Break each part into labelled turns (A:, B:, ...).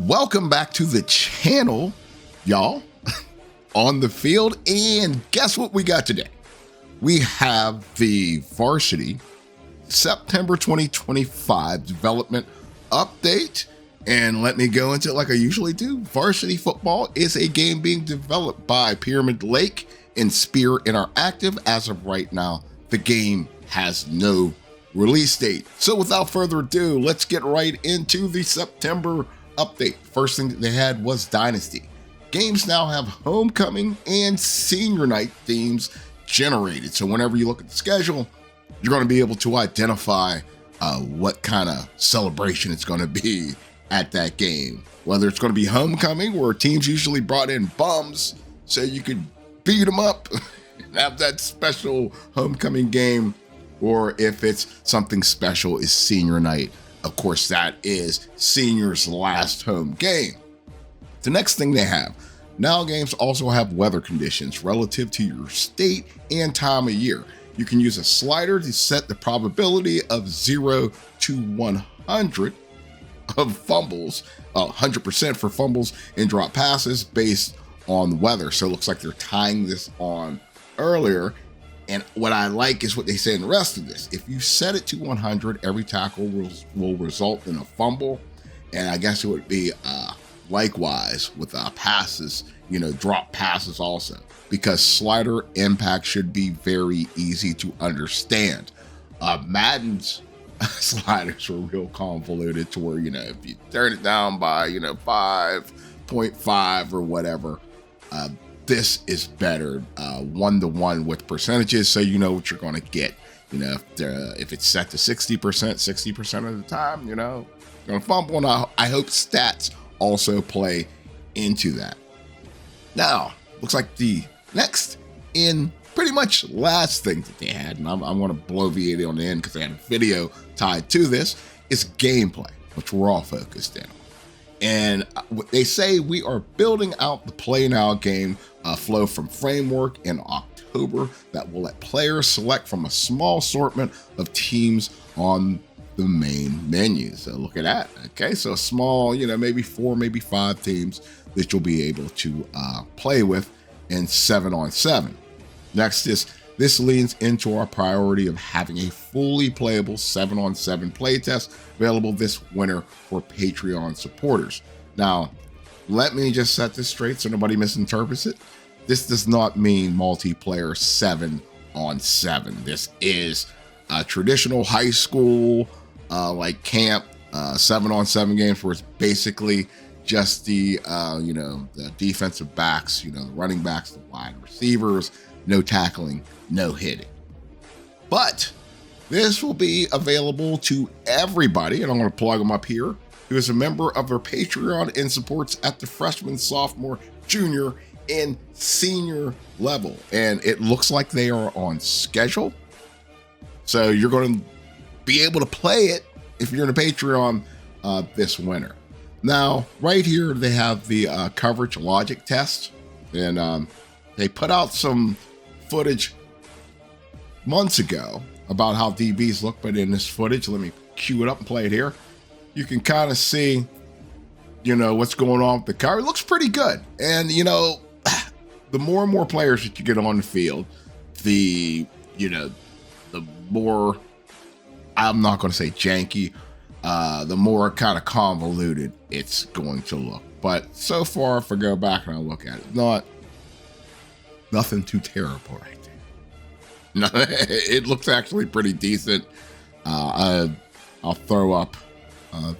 A: Welcome back to the channel, y'all, on the field. And guess what we got today? We have the Varsity September 2025 development update. And let me go into it like I usually do. Varsity football is a game being developed by Pyramid Lake and Spear Interactive. As of right now, the game has no release date. So without further ado, let's get right into the September update. First thing that they had was Dynasty. Games now have homecoming and senior night themes generated. So whenever you look at the schedule, you're going to be able to identify what kind of celebration it's going to be at that game. Whether it's going to be homecoming, where teams usually brought in bums so you could beat them up and have that special homecoming game, or if it's something special is senior night. Of course, that is seniors' last home game. The next thing they have, now games also have weather conditions relative to your state and time of year. You can use a slider to set the probability of 0 to 100 of fumbles, 100% for fumbles and drop passes based on the weather. So it looks like they're tying this on earlier. And what I like is what they say in the rest of this. If you set it to 100, every tackle will result in a fumble. And I guess it would be likewise with passes, drop passes also, because slider impact should be very easy to understand. Madden's sliders were real convoluted to where, if you turn it down by, 5.5 or whatever, this is better, 1-to-1 with percentages, so you know what you're going to get. If it's set to 60% of the time, going to fumble. And I hope stats also play into that. Now, looks like the next in pretty much last thing that they had, and I'm going to blow V80 on the end because they had a video tied to this, is gameplay, which we're all focused in on. And they say we are building out the Play Now game flow from framework in October that will let players select from a small assortment of teams on the main menu. So look at that. Okay, so small, maybe 4, maybe 5 teams that you'll be able to play with in 7-on-7. Next is, this leans into our priority of having a fully playable 7-on-7 playtest available this winter for Patreon supporters. Now, let me just set this straight so nobody misinterprets it. This does not mean multiplayer 7-on-7. This is a traditional high school, like camp, 7-on-7 games where it's basically just the defensive backs, the running backs, the wide receivers, no tackling, no hitting. But this will be available to everybody, and I'm going to plug them up here, who is a member of their Patreon and supports at the freshman, sophomore, junior, and senior level. And it looks like they are on schedule. So you're going to be able to play it if you're in a Patreon this winter. Now, right here, they have the coverage logic test. And they put out some footage months ago about how DBs look, but in this footage, let me cue it up and play it here. You can kind of see, what's going on with the cover. It looks pretty good. And, the more and more players that you get on the field, the more, I'm not going to say janky, the more kind of convoluted it's going to look. But so far, if I go back and I look at it, nothing too terrible right there. No, it looks actually pretty decent. I'll throw up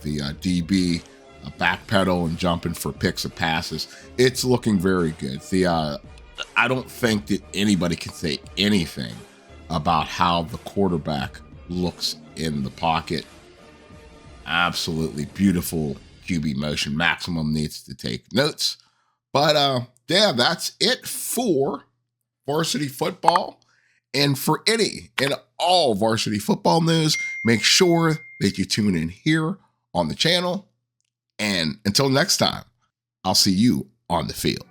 A: the DB backpedal and jumping for picks and passes. It's looking very good. I don't think that anybody can say anything about how the quarterback looks in the pocket. Absolutely beautiful QB motion. Maximum needs to take notes. But yeah, that's it for varsity football. And for any and all varsity football news, make sure that you tune in here on the channel. And until next time, I'll see you on the field.